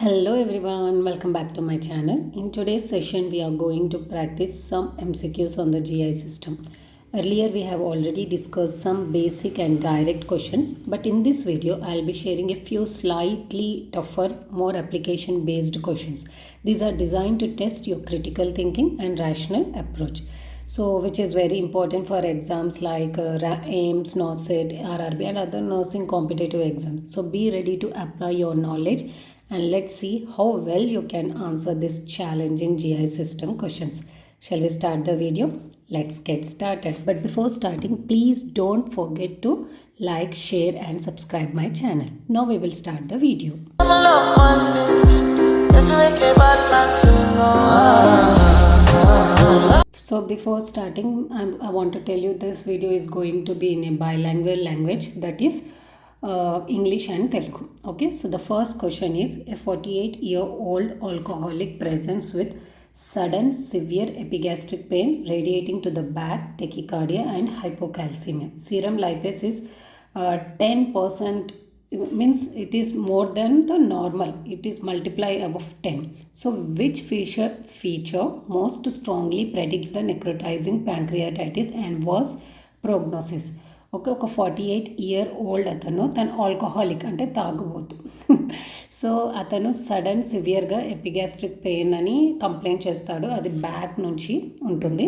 Hello everyone, welcome back to my channel. In today's session, we are going to practice some MCQs on the GI system. Earlier, we have already discussed some basic and direct questions, but in this video, I'll be sharing a few slightly tougher, more application based questions. These are designed to test your critical thinking and rational approach. So, which is very important for exams like AIMS, Norcet, RRB, and other nursing competitive exams. So, be ready to apply your knowledge and let's see how well you can answer this challenging GI system questions. Shall we start the video? Let's get started. But before starting, please don't forget to like, share, and subscribe my channel. Now we will start the video. So before starting, I want to tell you this video is going to be in a bilingual language, that is English and Telugu. Okay, so the first question is, a 48-year-old alcoholic presents with sudden severe epigastric pain radiating to the back, tachycardia and hypocalcemia. Serum lipase is 10%, means it is more than the normal, it is multiply above 10. So which feature most strongly predicts the necrotizing pancreatitis and worse prognosis? Okay, ఒక 48-year-old అతను తను alcoholic అంటే తాగుబోతు. So అతను sudden సివియర్గా epigastric pain అని complaint చేస్తాడు. అది బ్యాక్ నుంచి ఉంటుంది.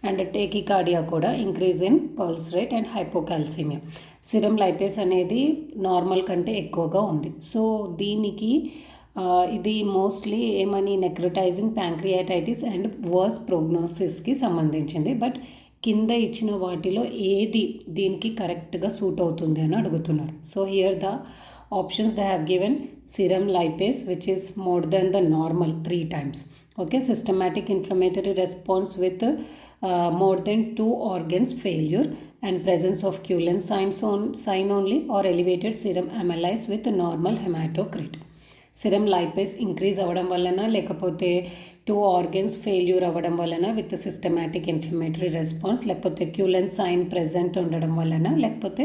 అండ్ టేకికార్డియా కూడా, increase in pulse rate and hypocalcaemia. Serum lipase అనేది నార్మల్ కంటే ఎక్కువగా ఉంది. సో దీనికి ఇది మోస్ట్లీ ఏమని నెక్రోటైజింగ్ ప్యాంక్రియాటైటిస్ అండ్ వర్స్ ప్రోగ్నోసిస్కి సంబంధించింది. బట్ కింద ఇచ్చిన వాటిలో ఏది దీనికి కరెక్ట్గా సూట్ అవుతుంది అని అడుగుతున్నారు. So here the options they have given serum lipase which is more than the normal 3 times. Okay, systematic inflammatory response with more than 2 organs failure and presence of Cullen sign only or elevated serum amylase with normal hematocrit. Serum lipase increase అవ్వడం వలన లేకపోతే 2 organs failure అవ్వడం వలన with systematic inflammatory response, లేకపోతే క్యూలెన్ sign present ఉండడం వలన, లేకపోతే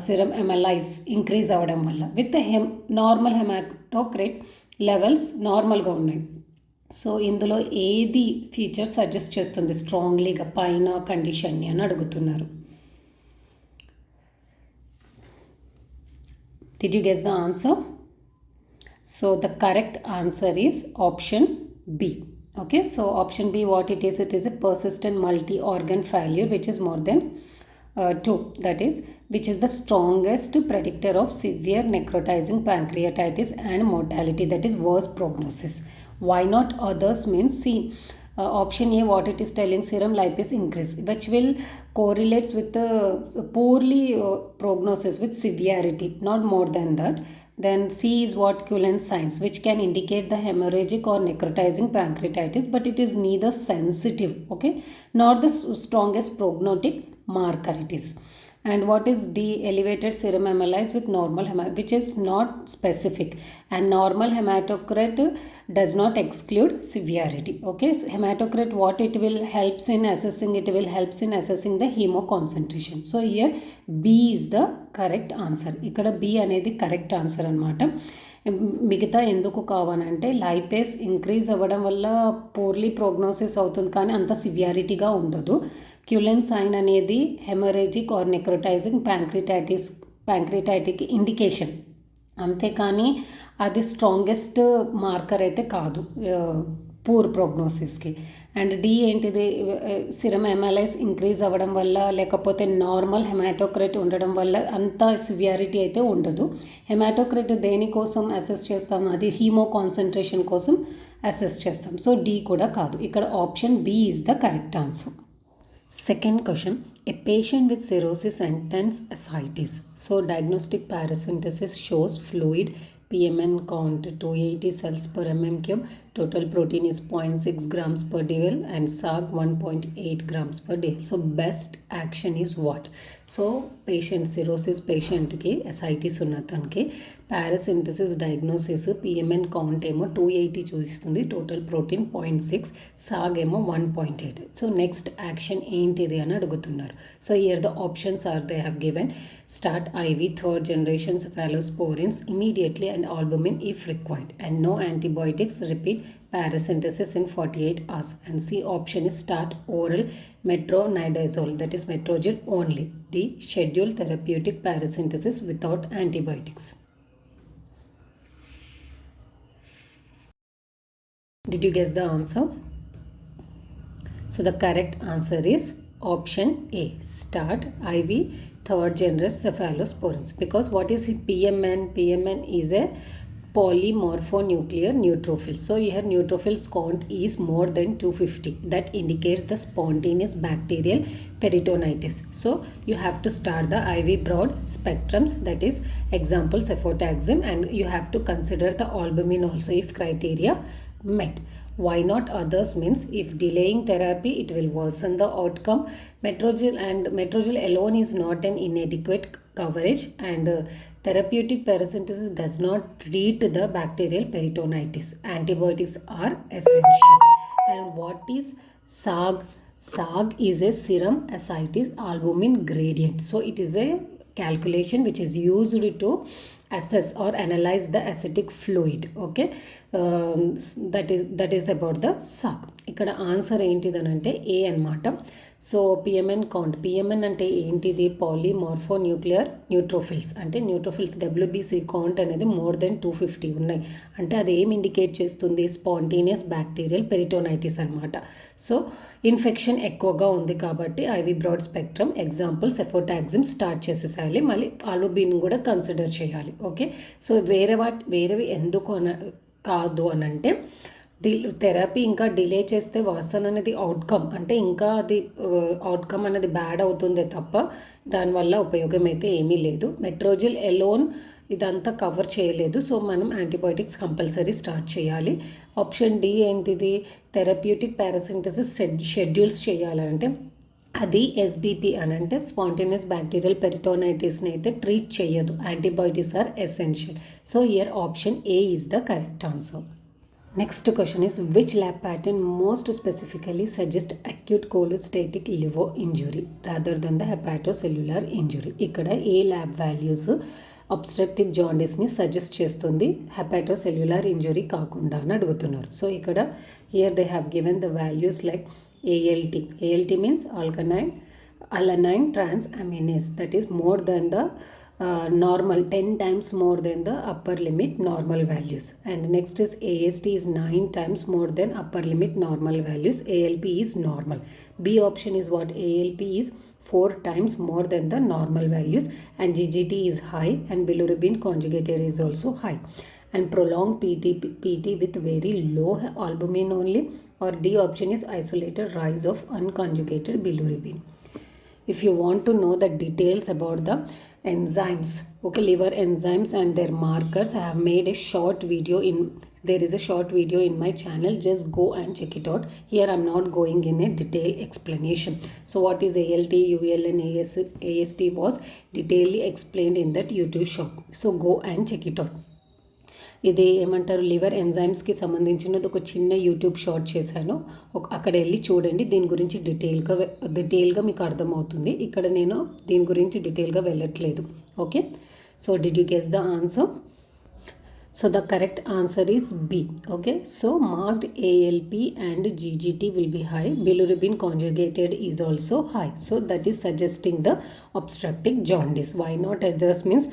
serum ఎమలైజ్ increase అవ్వడం వల్ల విత్ నార్మల్ హెమాటోక్రిట్ లెవెల్స్ నార్మల్గా ఉన్నాయి. సో ఇందులో ఏది ఫీచర్ సజెస్ట్ చేస్తుంది స్ట్రాంగ్లీగా పైన కండిషన్ని అని అడుగుతున్నారు. Did you guess the answer? So the correct answer is option B. Okay, so option B, what it is a persistent multi-organ failure which is more than 2, that is which is the strongest predictor of severe necrotizing pancreatitis and mortality, that is worse prognosis. Why not others means, see, option A, what it is telling, serum lipase increase, which will correlates with the poorly prognosis with severity, not more than that. Then C is what, Cullen signs, which can indicate the hemorrhagic or necrotizing pancreatitis, but it is neither sensitive, okay, nor the strongest prognostic marker it is. And what is D, elevated serum amylase with normal which is not specific, and normal hematocrit does not exclude severity. Okay, so hematocrit, what it will helps in assessing, it will helps in assessing the hemo concentration. So here B is the correct answer. ఇక్కడ B అనేది correct answer అనమాట. మిగతా ఎందుకు కావాలంటే lipase increase అవ్వడం వల్ల పోర్లీ prognosis అవుతుంది, కానీ అంత సివియారిటీగా ఉండదు. క్యూలెన్ సైన్ అనేది haemorrhagic or necrotizing pancreatic indication, అంతేకాని అది స్ట్రాంగెస్ట్ మార్కర్ అయితే కాదు పూర్ ప్రోగ్నోసిస్కి. అండ్ డి ఏంటిది, సిరం ఎమలైస్ ఇంక్రీజ్ అవ్వడం వల్ల లేకపోతే నార్మల్ హెమాటోక్రిట్ ఉండడం వల్ల అంత సివియారిటీ అయితే ఉండదు. హెమాటోక్రిట్ దేనికోసం అసెస్ చేస్తాం, అది హీమో కాన్సన్ట్రేషన్ కోసం అసెస్ చేస్తాం. సో డి కూడా కాదు, ఇక్కడ option B is the correct answer. Second question, a patient with cirrhosis and tense ascites. So diagnostic paracentesis shows fluid PMN count 280 cells per mm cube, Total protein is 0.6 grams per dl and SAG 1.8 grams per dl. So best action is what? So patient cirrhosis patient ki ascites unnatanki paracentesis diagnosis PMN count ఏమో 280 చూపిస్తుంది, total protein 0.6, సాగ్ ఏమో 1.8. So next action ఏంటిది అని అడుగుతున్నారు. So here the options are they have given start IV third generation cephalosporins immediately and albumin if required and no antibiotics, repeat paracentesis in 48 hours. And C option is start oral metronidazole, that is metrogyl only. D schedule therapeutic paracentesis without antibiotics. Did you guess the answer? So the correct answer is option A, start IV third generation cephalosporins. Because what is PMN? PMN is a polymorphonuclear neutrophil. So here neutrophils count is more than 250. That indicates the spontaneous bacterial peritonitis. So you have to start the IV broad spectrums, that is example cefotaxime, and you have to consider the albumin also if criteria met. Why not others means if delaying therapy it will worsen the outcome. Metrogyl alone is not an inadequate coverage, and therapeutic paracentesis does not treat the bacterial peritonitis. Antibiotics are essential. And what is SAG? SAG is a serum ascites albumin gradient. So it is a calculation which is used to assess or analyze the acidic fluid. Okay, that is about the SAG. ఇక్కడ answer ఏంటిదనంటే A అన్నమాట. So PMN count, PMN అంటే ఏంటిది? Polymorphonuclear neutrophils, అంటే neutrophils WBC count అనేది more than 250 ఉన్నాయి. అంటే అది ఏం ఇండికేట్ చేస్తుంది? స్పాంటేనియస్ బ్యాక్టీరియల్ పెరిటోనైటిస్ అనమాట. సో ఇన్ఫెక్షన్ ఎక్కువగా ఉంది కాబట్టి IV broad spectrum example cefotaxime start చేసేసేయాలి, మళ్ళీ ఆల్బుమిన్ కూడా కన్సిడర్ చేయాలి. ఓకే, సో వేరేవి ఎందుకు కాదు అని అంటే థెరపీ ఇంకా డిలే చేస్తే వర్సన్ అనేది అవుట్కమ్, అంటే ఇంకా అది అవుట్కమ్ అనేది బ్యాడ్ అవుతుందే తప్ప దానివల్ల ఉపయోగం అయితే ఏమీ లేదు. మెట్రోజిల్ ఎలోన్ ఇదంతా కవర్ చేయలేదు. సో మనం యాంటీబయాటిక్స్ కంపల్సరీ స్టార్ట్ చేయాలి. ఆప్షన్ డి ఏంటిది? థెరప్యూటిక్ పారాసింథసిస్ షెడ్యూల్స్ చేయాలంటే అది ఎస్బిపి అని అంటే స్పాంటేనియస్ బ్యాక్టీరియల్ పెరిటోనైటిస్ని అయితే ట్రీట్ చేయదు. Antibiotics are essential. So here option A is the correct answer. Next question is which lab pattern most specifically suggests acute cholestatic liver injury rather than the hepatocellular injury? ఇక్కడ ఏ lab values obstructive జాండిస్ని suggest చేస్తుంది, hepatocellular injury కాకుండా అని అడుగుతున్నారు. So ఇక్కడ here they have given the values like ALT. ALT means alanine transaminase, that is more than the normal, 10 times more than the upper limit normal values. And next is AST is 9 times more than upper limit normal values. ALP is normal. B option is what? ALP is 4 times more than the normal values, and GGT is high, and bilirubin conjugated is also high. And prolonged PT with very low albumin only, or D option is isolated rise of unconjugated bilirubin. If you want to know the details about the enzymes, okay, liver enzymes and their markers, I have made a short video there is a short video in my channel. Just go and check it out. Here I'm not going in a detailed explanation. So what is ALT, UL and AST was detailedly explained in that YouTube short. So go and check it out. ఇది ఏమంటారు, liver ఎంజైమ్స్కి సంబంధించినది ఒక చిన్న YouTube short చేశాను, అక్కడ వెళ్ళి చూడండి. దీని గురించి డీటెయిల్గా మీకు అర్థమవుతుంది. ఇక్కడ నేను దీని గురించి డీటెయిల్గా వెళ్ళట్లేదు. Okay, so did you guess the answer? So the correct answer is B. Okay, so marked ALP and GGT will be high. Bilirubin conjugated is also high. So that is suggesting the obstructive jaundice. Why not others means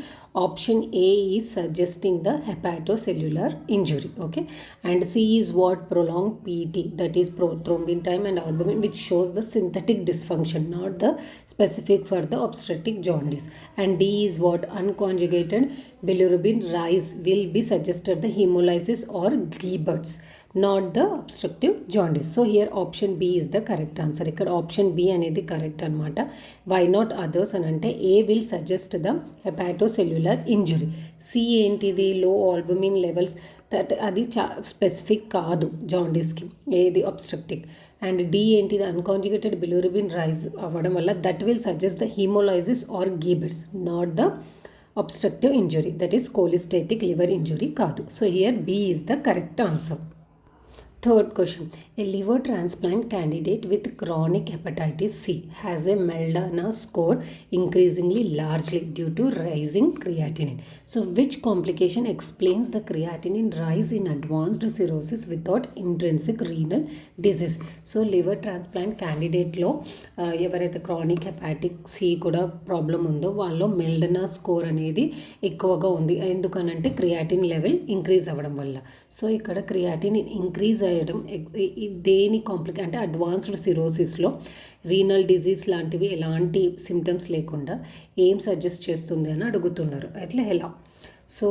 option A is suggesting the hepatocellular injury. Okay, and C is what? Prolonged PT, that is prothrombin time and albumin, which shows the synthetic dysfunction, not the specific for the obstructive jaundice. And D is what? Unconjugated bilirubin rise will be suggested the hemolysis or Giebert's. not the obstructive jaundice. So here option B is the correct answer. ఇక్కడ option B అనేది correct అనమాట. Why not others అని అంటే A will suggest the hepatocellular injury. C ఏంటిది low albumin levels, that అది specific కాదు జాండీస్కి, ఏది obstructive. అండ్ డి ఏంటిది అన్కాంజుగేటెడ్ బిలిరూబిన్ రైజ్ అవ్వడం వల్ల that will suggest the haemolysis or Gilbert's, not the obstructive injury, that is cholestatic liver injury కాదు. So here B is the correct answer. Third question. A liver transplant candidate with chronic hepatitis C has a Meldana score increasingly largely due to rising creatinine. So which complication explains the creatinine rise in advanced cirrhosis without intrinsic renal disease? So liver transplant candidate లో ఎవరైతే chronic hepatic C కూడా problem ఉందో వాళ్ళలో మెల్డనా score అనేది ఎక్కువగా ఉంది. ఎందుకనంటే creatine level increase అవ్వడం వల్ల. సో ఇక్కడ క్రియాటిన్ ఇంక్రీజ్ అయ్యడం దేని అంటే అడ్వాన్స్డ్ సిరోసిస్లో రీనల్ డిజీజ్ లాంటివి ఎలాంటి సిమ్టమ్స్ లేకుండా ఏం సజెస్ట్ చేస్తుంది అని అడుగుతున్నారు. అట్లా ఎలా? So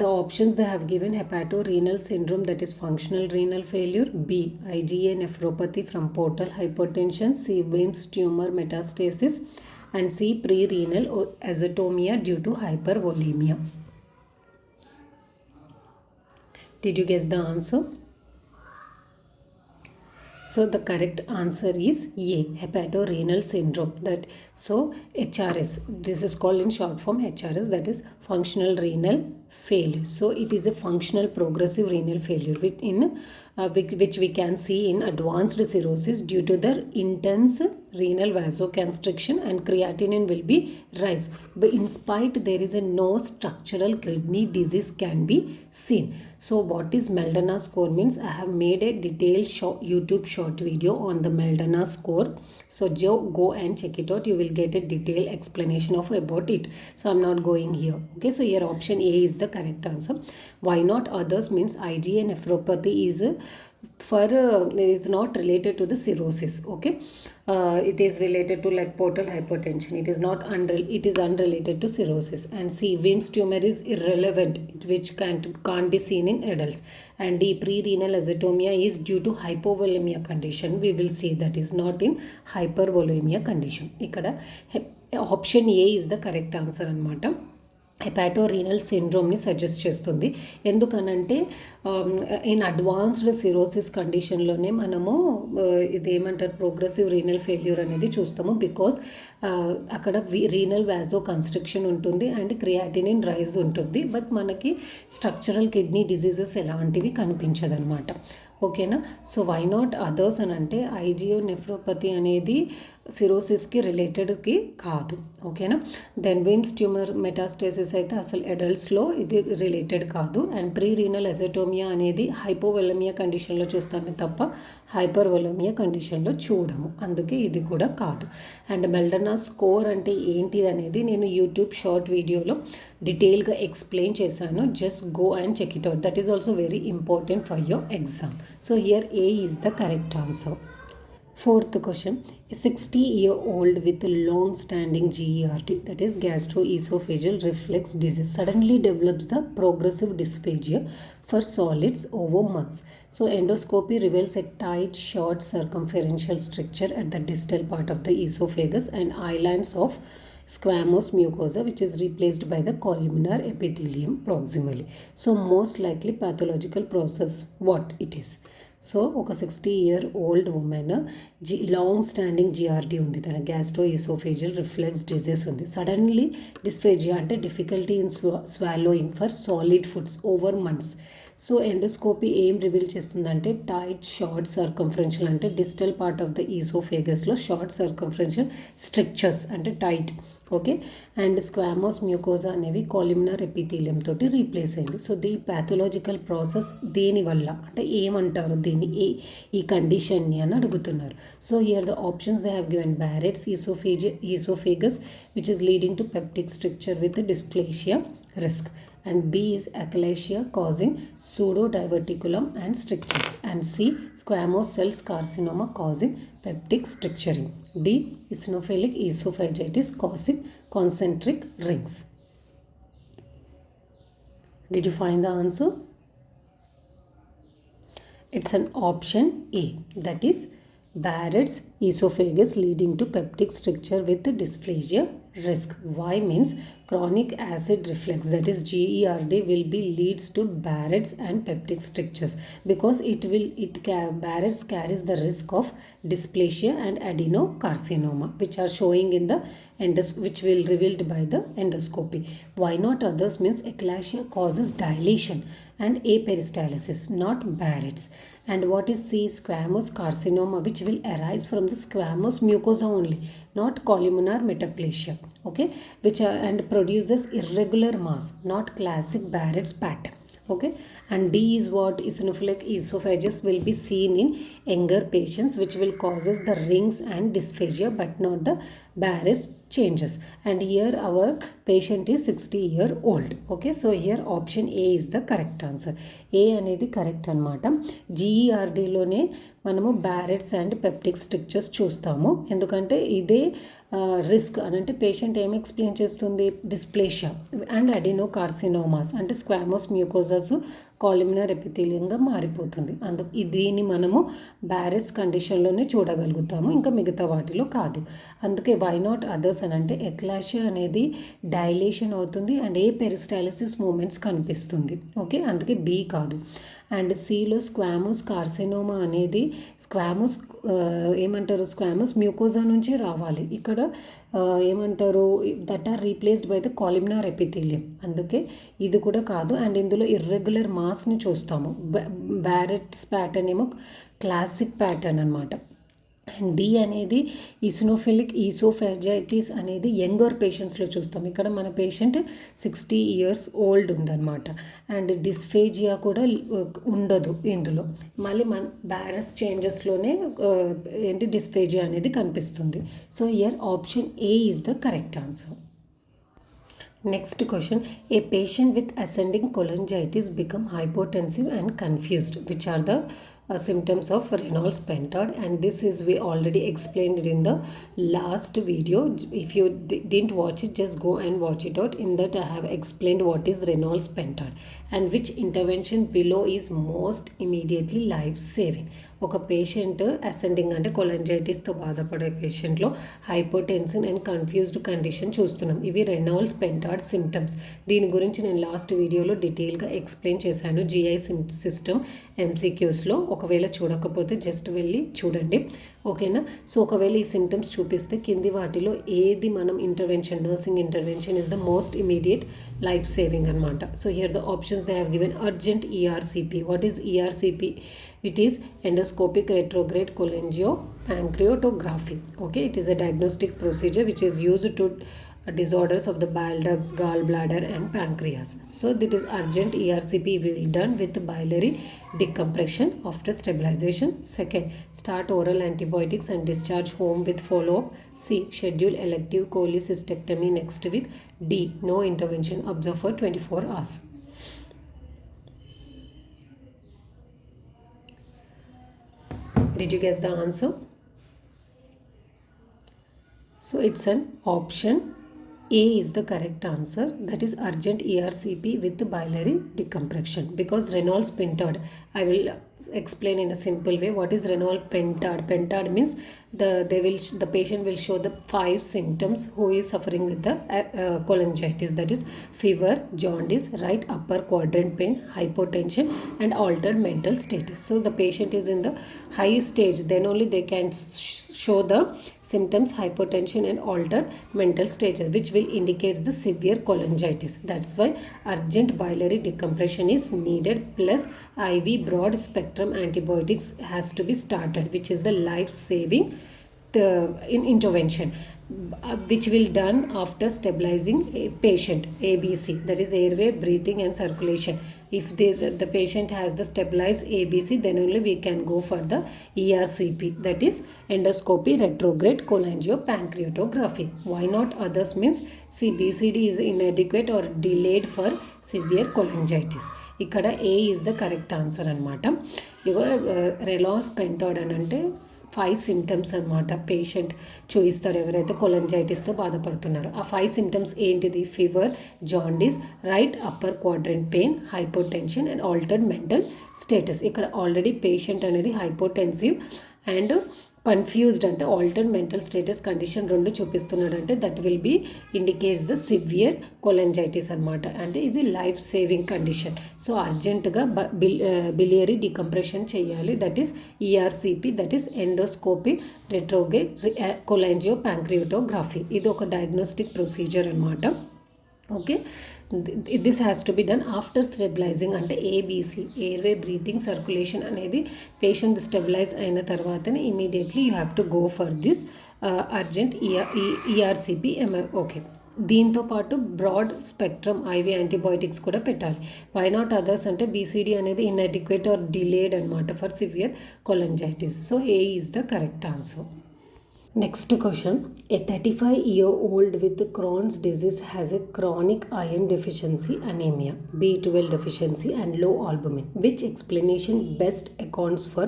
the options they have given: hepatorenal syndrome, that is functional renal failure; B, IgA nephropathy from portal hypertension; C, Wilms tumor metastasis; and C, pre-renal azotemia due to hypervolemia. Did you guess the answer? So the correct answer is A, hepatorenal syndrome. That so HRS, this is called in short form HRS, that is functional renal failure. So it is a functional progressive renal failure which we can see in advanced cirrhosis due to the intense renal vasoconstriction, and creatinine will be rise. But in spite there is a no structural kidney disease can be seen. So what is Meldana score means? I have made a detailed YouTube short video on the Meldana score. So go and check it out. You will get a detailed explanation of about it. So I'm not going here. Okay, so here option A is the correct answer. Why not others means IgA nephropathy is is not related to the cirrhosis. Okay, it is related to like portal hypertension. It is not it is unrelated to cirrhosis. And C, Wilms tumor is irrelevant, which can't be seen in adults. And D, pre-renal azotemia is due to hypovolemia condition. We will see that is not in hypervolemia condition. Ikkada option A is the correct answer anamata. Hepatorenal సిండ్రోమ్ని suggest చేస్తుంది. ఎందుకనంటే in advanced cirrhosis కండిషన్లోనే మనము ఇదేమంటారు progressive renal failure అనేది చూస్తాము. Because అక్కడ renal వాజో constriction ఉంటుంది and creatinine rise ఉంటుంది. But మనకి స్ట్రక్చరల్ కిడ్నీ డిజీజెస్ ఎలాంటివి కనిపించదన్నమాట. ఓకేనా? సో వై నాట్ అదర్స్ అని అంటే ఐజియో నెఫ్రోపతి అనేది సిరోసిస్కి రిలేటెడ్కి కాదు. ఓకేనా? దెన్ విమ్స్ ట్యూమర్ మెటాస్టేసిస్ అయితే అసలు అడల్ట్స్లో ఇది రిలేటెడ్ కాదు. అండ్ ప్రీ రీనల్ ఎజోటోమియా అనేది హైపోవెలమియా కండిషన్లో చూస్తామే తప్ప హైపర్వెలమియా కండిషన్లో చూడము. అందుకే ఇది కూడా కాదు. అండ్ మెల్డనా స్కోర్ అంటే ఏంటిది అనేది నేను యూట్యూబ్ షార్ట్ వీడియోలో డీటెయిల్గా ఎక్స్ప్లెయిన్ చేశాను. Just go and check it out. That is also very important for your exam. So here A is the correct answer. Fourth question. A 60-year-old with long-standing GERD, that is gastroesophageal reflux disease, suddenly develops the progressive dysphagia for solids over months. So endoscopy reveals a tight, short circumferential structure at the distal part of the esophagus and islands of squamous mucosa, which is replaced by the columnar epithelium proximally. So most likely pathological process what it is. So ఒక 60-year-old woman long standing GERD ఉంది, తన gastro oesophageal reflux disease ఉంది. Suddenly dysphagia అంటే difficulty in swallowing for solid foods over months. So endoscopy ఏం reveal చేస్తుందంటే tight short circumferential అంటే distal part of the ఈసోఫేగస్లో short circumferential strictures అంటే tight. Okay, and squamous mucosa అనేవి columnar epithelium తోటి replace అయింది. So the pathological process దేనివల్ల అంటే ఏమంటారు దీన్ని ఈ కండిషన్ని అని అడుగుతున్నారు. So here the options they have given barrettes oesophagus which is leading to peptic structure with dysplasia risk, and B is achalasia causing pseudodiverticulum and strictures, and C squamous cells carcinoma causing peptic stricturing, D eosinophilic esophagitis causing concentric rings. Did you find the answer? It's an option A, that is Barrett's esophagus leading to peptic stricture with dysplasia risk. Why means chronic acid reflux, that is GERD, will be leads to Barrett's and peptic strictures because Barrett's carries the risk of dysplasia and adenocarcinoma, which are showing in the which will revealed by the endoscopy. Why not others means eclasia causes dilation and aperistalsis, not Barrett's. And what is C? Squamous carcinoma, which will arise from the squamous mucosa only, not columnar metaplasia. Okay, which and produces irregular mass, not classic Barrett's pattern. Okay, and D is what? Eosinophilic esophagus will be seen in younger patients, which will causes the rings and dysphagia, but not the Barrett's changes. And here our patient is 60-year-old. Okay, so here option A is the correct answer. A అనేది correct అనమాట. GERDలోనే మనము barrettes and peptic strictures చూస్తాము. ఎందుకంటే ఇదే risk అని అంటే patient ఏమి explain చేస్తుంది? డిస్ప్లేషియా అండ్ అడినోకార్సినోమాస్ అంటే స్క్వామోస్ మ్యూకోజాస్ కాలిమినర్ ఎపిథీలియంగా మారిపోతుంది. దీన్ని మనము బ్యారెస్ కండిషన్లోనే చూడగలుగుతాము, ఇంకా మిగతా వాటిలో కాదు. అందుకే వై నాట్ అదర్స్ అని అంటే ఎక్లాషియా అనేది డైలేషన్ అవుతుంది అండ్ ఏ పెరిస్టాలిసిస్ మూమెంట్స్ కనిపిస్తుంది. ఓకే, అందుకే బి కాదు. అండ్ సిలో స్క్వామోస్ కార్సినోమా అనేది స్క్వామోస్ మ్యూకోజా నుంచే రావాలి. ఇక్కడ ఏమంటారు? That are replaced by the columnar epithelium. అందుకే ఇది కూడా కాదు. అండ్ ఇందులో ఇర్రెగ్యులర్ మాస్ని చూస్తాము. బ్యారెట్స్ ప్యాటర్న్ ఏమో క్లాసిక్ ప్యాటర్న్ అనమాట. అండ్ డి అనేది ఈసినోఫిలిక్ ఈసోఫాజైటిస్ అనేది యంగర్ పేషెంట్స్లో చూస్తాం. ఇక్కడ మన పేషెంట్ 60 years old ఉందన్నమాట. అండ్ డిస్ఫేజియా కూడా ఉండదు ఇందులో. మళ్ళీ మన బ్యారస్ చేంజెస్లోనే డిస్ఫేజియా అనేది కనిపిస్తుంది. So here option A is the correct answer. Next question, a patient with ascending cholangitis become hypotensive and confused. Which are the symptoms of Reynolds pentad? And this is we already explained it in the last video. If you didn't watch it, just go and watch it out. In that I have explained what is Reynolds pentad and which intervention below is most immediately life saving. ఒక patient ascending అంటే కొలంజైటిస్తో బాధపడే పేషెంట్లో hypotension and confused condition చూస్తున్నాం. ఇవి Reynolds పెంటాడ్ symptoms. దీని గురించి నేను last వీడియోలో డీటెయిల్గా ఎక్స్ప్లెయిన్ చేశాను GI సిస్టమ్ MCQస్లో. ఒకవేళ చూడకపోతే జస్ట్ వెళ్ళి చూడండి. ఓకేనా? సో ఒకవేళ ఈ సిమ్టమ్స్ చూపిస్తే కింది వాటిలో ఏది మనం nursing intervention is the most immediate life saving అనమాట. So here the options they have given urgent ERCP. What is ERCP? It is endoscopic retrograde cholangiopancreatography. Okay, it is a diagnostic procedure which is used to disorders of the bile ducts, gallbladder and pancreas. So that is urgent ERCP will be done with biliary decompression after stabilization. Second, start oral antibiotics and discharge home with follow-up. C, schedule elective cholecystectomy next week. D, no intervention, observe for 24 hours. Did you guess the answer? So it's an option A is the correct answer. That is urgent ERCP with the biliary decompression. Because Reynolds pentad, I will explain in a simple way. What is Reynolds pentad? Pentad means the patient will show the 5 symptoms who is suffering with the cholangitis. That is fever, jaundice, right upper quadrant pain, hypotension and altered mental status. So the patient is in the high stage, then only they can show the symptoms hypotension and altered mental status, which will indicate the severe cholangitis. That's why urgent biliary decompression is needed, plus IV broad spectrum antibiotics has to be started, which is the life saving intervention, which will done after stabilizing a patient ABC, that is airway, breathing and circulation. If the patient has the stabilized ABC, then only we can go for the ERCP, that is endoscopy retrograde cholangiopancreatography. Why not others means See, BCD is inadequate or delayed for severe cholangitis. ఇక్కడ A is the correct answer అనమాట. ఇగో రెలాస్ పెంటాడ్ అని అంటే 5 symptoms అనమాట patient చూపిస్తారు ఎవరైతే కొలంజైటిస్తో బాధపడుతున్నారో. ఆ 5 symptoms ఏంటిది? Fever, jaundice, right upper quadrant pain, hypotension and altered mental status. ఇక్కడ ఆల్రెడీ పేషెంట్ అనేది హైపోటెన్సివ్ అండ్ కన్ఫ్యూజ్డ్ అంటే ఆల్టర్డ్ మెంటల్ స్టేటస్ కండిషన్ రెండు చూపిస్తున్నాడు అంటే that will be indicates the severe cholangitis అనమాట. అంటే ఇది లైఫ్ సేవింగ్ కండిషన్. సో అర్జెంటుగా బిలియరీ డికంప్రెషన్ చేయాలి, that is ERCP, that is endoscopy retrograde cholangiopancreatography. ఇది ఒక డయాగ్నోస్టిక్ ప్రొసీజర్ అనమాట. Okay, this has to be done after stabilising అంటే ABC airway breathing circulation అనేది పేషెంట్ స్టెబిలైజ్ అయిన తర్వాతనే immediately you have to go for this urgent ERCP MI. Okay, దీంతో పాటు broad spectrum IV antibiotics కూడా పెట్టాలి. Why not others అంటే BCD అనేది ఇన్అడిక్వేట్ ఆర్ డిలేడ్ అనమాట for severe cholangitis. So A is the correct answer. Next question. A 35-year-old with Crohn's disease has a chronic iron deficiency, anemia, B12 deficiency and low albumin. Which explanation best accounts for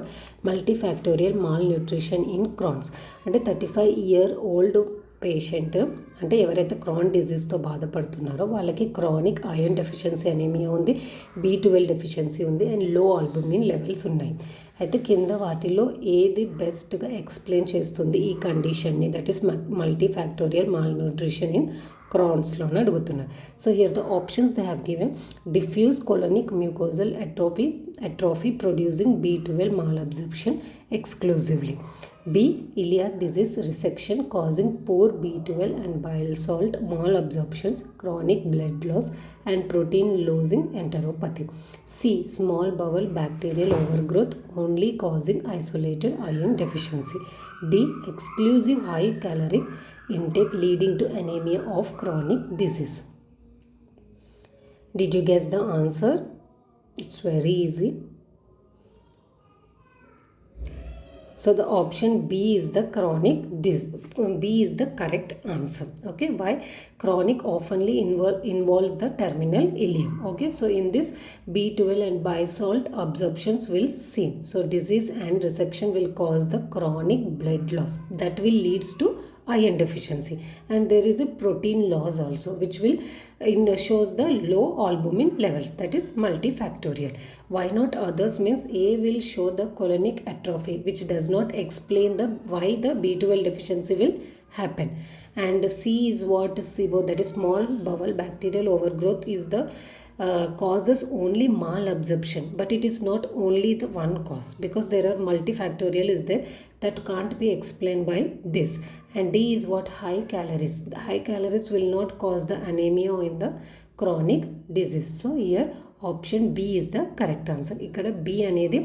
multifactorial malnutrition in Crohn's? అంటే 35-year-old patient అంటే ఎవరైతే క్రాన్ డిజీజ్తో బాధపడుతున్నారో వాళ్ళకి chronic iron deficiency anaemia ఉంది, B12 deficiency ఉంది and లో albumin levels ఉన్నాయి. అయితే కింద వాటిలో ఏది బెస్ట్గా ఎక్స్ప్లెయిన్ చేస్తుంది ఈ కండిషన్ని, that is multifactorial malnutrition in క్రాన్స్లోనే అడుగుతున్నారు. So here the options they have given: diffuse colonic mucosal atrophy producing B12 malabsorption exclusively. B. Iliac disease resection causing poor B12 and bile salt malabsorptions, chronic blood loss and protein losing enteropathy. C. Small bowel bacterial overgrowth only causing isolated iron deficiency. D. Exclusive high caloric intake leading to anemia of chronic disease. Did you guess the answer? It's very easy. So the option B is the B is the correct answer. Okay, why? Chronic oftenly involves the terminal ileum. Okay, so in this B12 and bile salt absorptions will seen. So disease and resection will cause the chronic blood loss that will leads to iron deficiency, and there is a protein loss also which will shows the low albumin levels, that is multifactorial. Why not others means A will show the colonic atrophy which does not explain the why the B12 deficiency will happen, and C is what SIBO, that is small bowel bacterial overgrowth is the causes only malabsorption, but it is not only the one cause because there are multifactorial is there that can't be explained by this. And D is what high calories. The high calories will not cause the anemia in the chronic disease. So here option B is the correct answer. ఇక్కడ B అనేది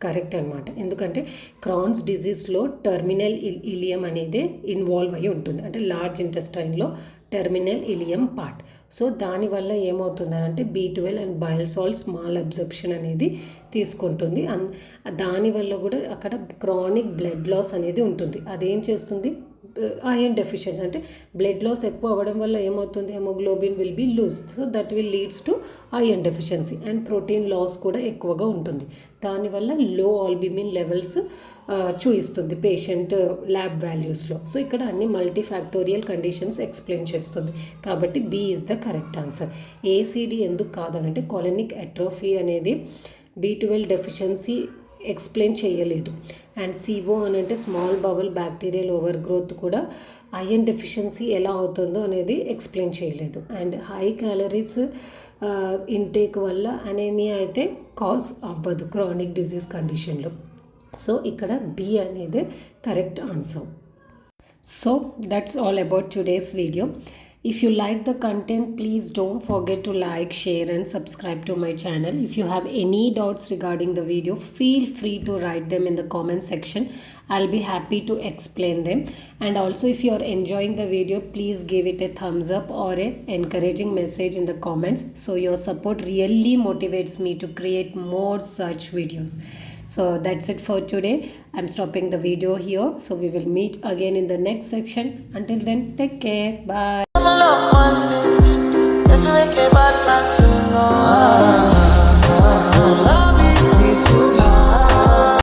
correct అనమాట. ఎందుకంటే Crohn's డిజీజ్లో terminal ileum అనేది involve అయ్యి ఉంటుంది, అంటే large ఇంటెస్టైన్లో టెర్మినల్ ఇలియం పార్ట్. సో దానివల్ల ఏమవుతుందంటే B12 and bile salt small absorption అనేది తీసుకుంటుంది. దానివల్ల కూడా అక్కడ క్రానిక్ బ్లడ్ లాస్ అనేది ఉంటుంది. అదేం చేస్తుంది? ఐరన్ డెఫిషియన్సీ అంటే బ్లడ్ లాస్ ఎక్కువ అవ్వడం వల్ల ఏమవుతుంది? Haemoglobin will be loose, so that will leads to iron deficiency and protein loss కూడా ఎక్కువగా ఉంటుంది. దానివల్ల లో ఆల్బుమిన్ లెవెల్స్ చూపిస్తుంది పేషెంట్ ల్యాబ్ వాల్యూస్లో. సో ఇక్కడ అన్ని మల్టీఫ్యాక్టోరియల్ కండిషన్స్ ఎక్స్ప్లెయిన్ చేస్తుంది కాబట్టి B is the correct answer. ACD ఎందుకు కాదనంటే కొలోనిక్ అట్రోఫీ అనేది B12 డెఫిషియన్సీ ఎక్స్ప్లెయిన్ చేయలేదు, అండ్ సిఓ అని అంటే small bowel bacterial over growth కూడా ఐరన్ డెఫిషియన్సీ ఎలా అవుతుందో అనేది ఎక్స్ప్లెయిన్ చేయలేదు, అండ్ హై క్యాలరీస్ ఇంటేక్ వల్ల అనేమియా అయితే కాజ్ అవ్వదు క్రానిక్ డిజీజ్ కండిషన్లో. సో ఇక్కడ B అనేది correct answer. So that's all about today's video. If you like the content, please don't forget to like, share and subscribe to my channel. If you have any doubts regarding the video, feel free to write them in the comment section. I'll be happy to explain them. And also if you are enjoying the video, please give it a thumbs up or a encouraging message in the comments. So your support really motivates me to create more such videos. So that's it for today. I'm stopping the video here. So we will meet again in the next section. Until then, take care. Bye.